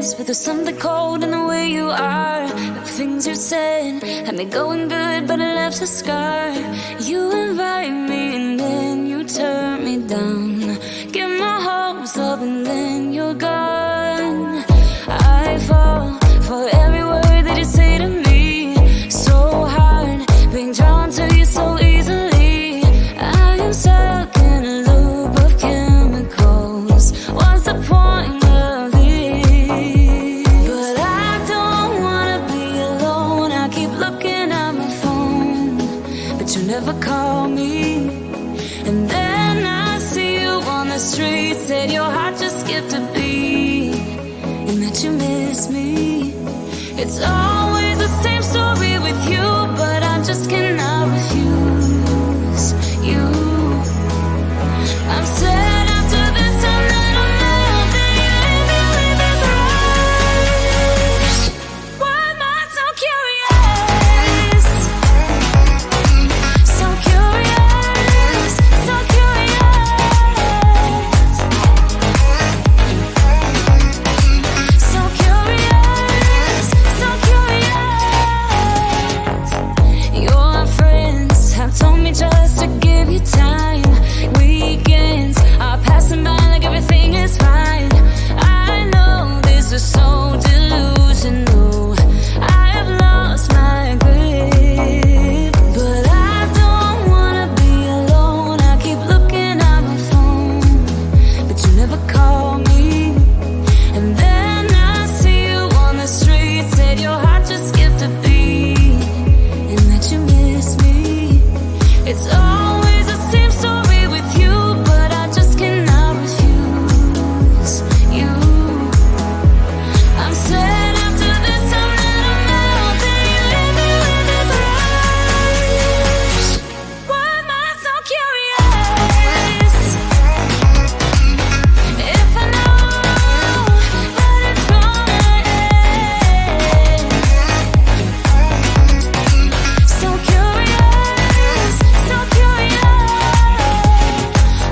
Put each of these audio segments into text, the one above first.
But there's something cold in the way you are. The things you said had me going good, but it left a scar. You invite me and then you turn me down. Get my hopes up and then you're gone. I fall for every word that you say to me. So hard, being drawn to you so easily. I am stuck in a loop of chemicals. What's the point of this? But I don't wanna be alone. I keep looking at my phone, but you never call me. And then I see you on the street. Said your heart just skipped a beat, and that you miss me. It's always the same story with you, but I just cannot refuse you. I'm sad after this time that I'm out there. You leave me with this rush. Why am I so curious? So curious, so curious. So curious, so curious. Your friends have told me just to give you time. Weekends are passing by like everything is fine. I know this is so delusional. I have lost my grip, but I don't wanna be alone. I keep looking at my phone, but you never call me. And then I see you on the street. Said your heart just skipped a beat, and that you miss me. It's always the same story with you, but I just cannot refuse you. I'm sad after this time that I'm out there. You leave me with this rush. Why am I so curious? If I know that it's gonna end. So curious, so curious.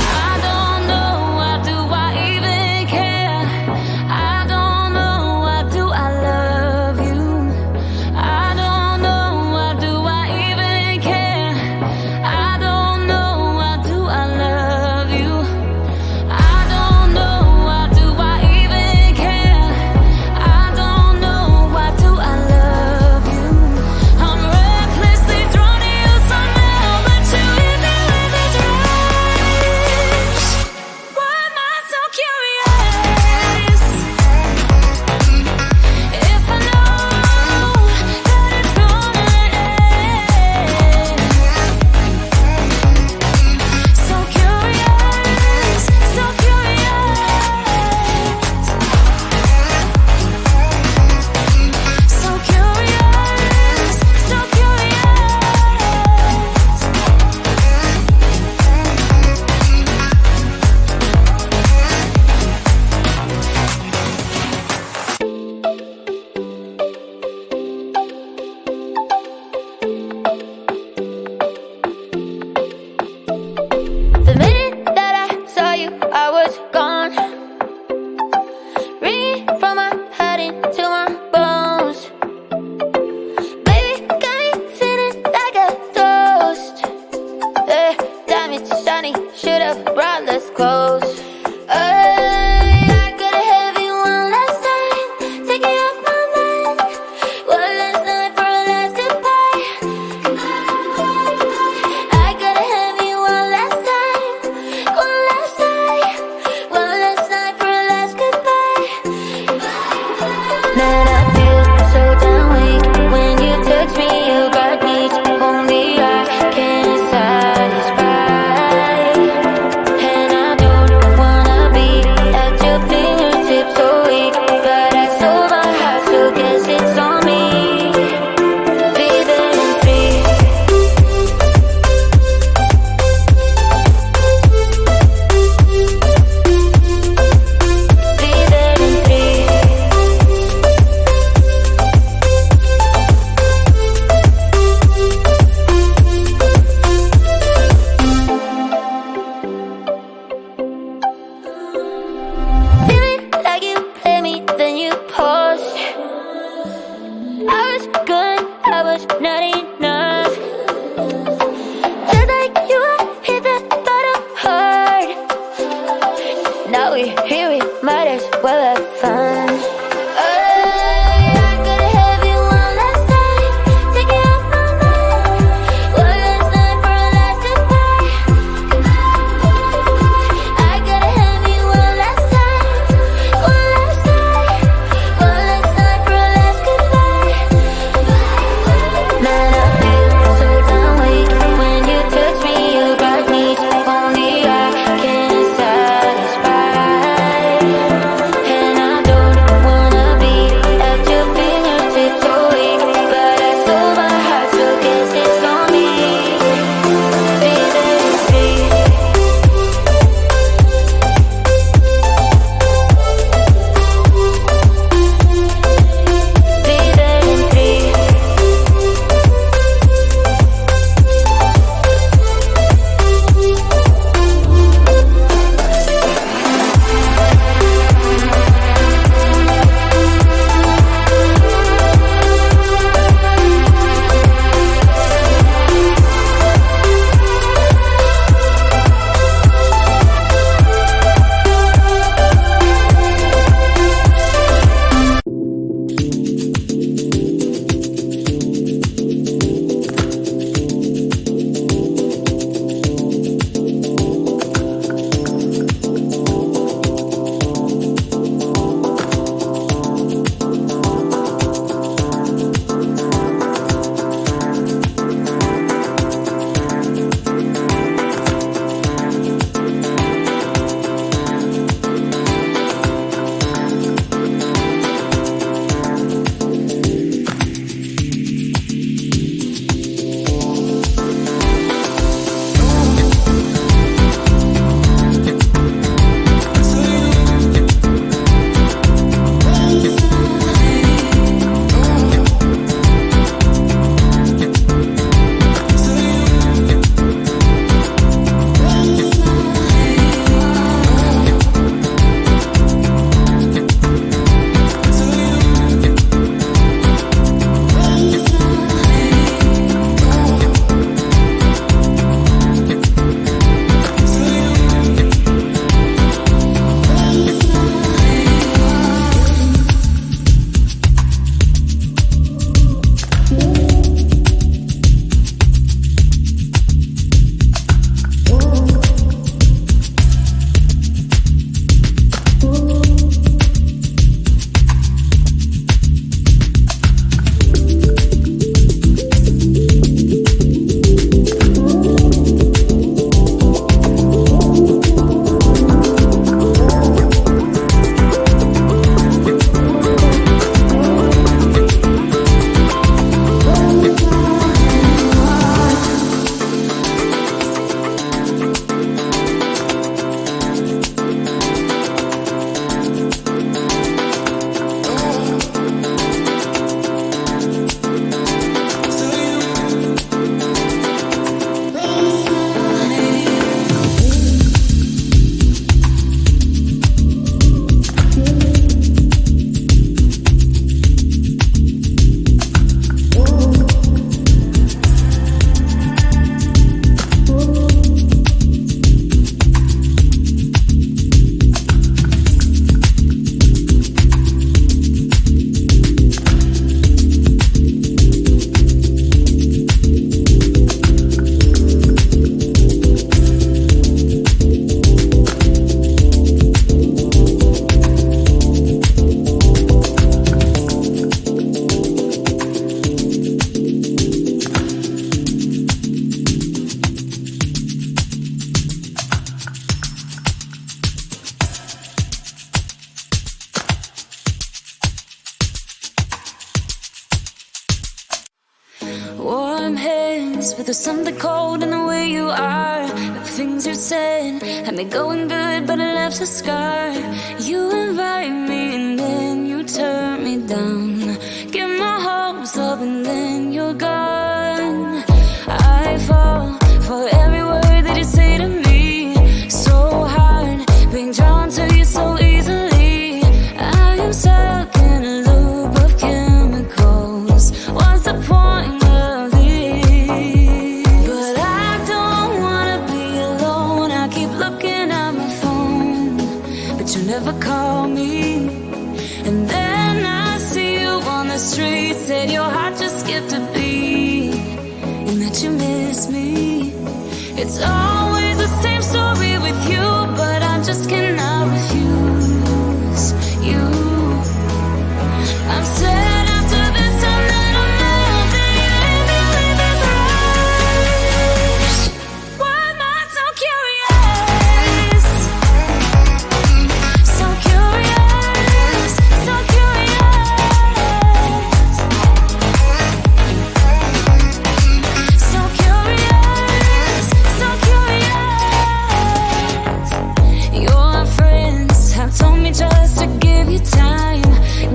I don't know, why do I even care? I don't know, why do I love you? I don't know, why do I even care? I don't know, why do I love you? I don't know, why do I even care? I don't know, why do I love you? I'm recklessly drawn to you somehow, but you leave me with this rush. Why am I so curious? If I know that it's gonna end. So curious, so curious. So curious, so The minute that I saw you, I was gone. Ringing from my head into my bones. Baby, got me feeling like a ghost. Diamonds shiny, should've brought less clothes. I gotta have you one last time, take it off my mind. One last night for a last goodbye. I gotta have you one last time, one last night, one last night for a last goodbye. Man, I feel so damn weak when you touch me. You got needs only I can satisfy. not enough. Just like you, I hit the bottom hard. Now we're here, we might as well have fun. But there's something cold in the way you are. The things you said had me going good, but it left a scar. You invite me and then you turn me down. Get my hopes up and then you're gone. I fall for every word that you say to me. So hard being drawn to you so easily. I am stuck in a loop of chemicals. What's the point of that you miss me. It's always the same story with you, but I just cannot refuse you. I've said after this time that I'm not that you leave me with this rush. Why am I so curious? So curious, so curious. So curious, so curious. Your friends have told me just to give you time.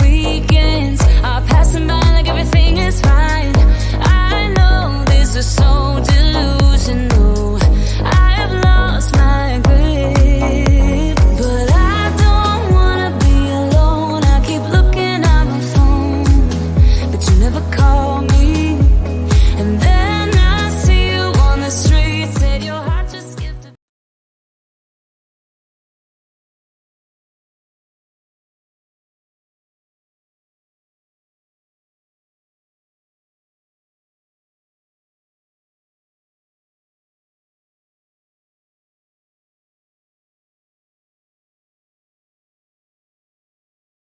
Weekends are passing by like everything is fine. I know this is so delusional. I have lost my grip, but I don't wanna be alone. I keep looking at my phone, but you never call me.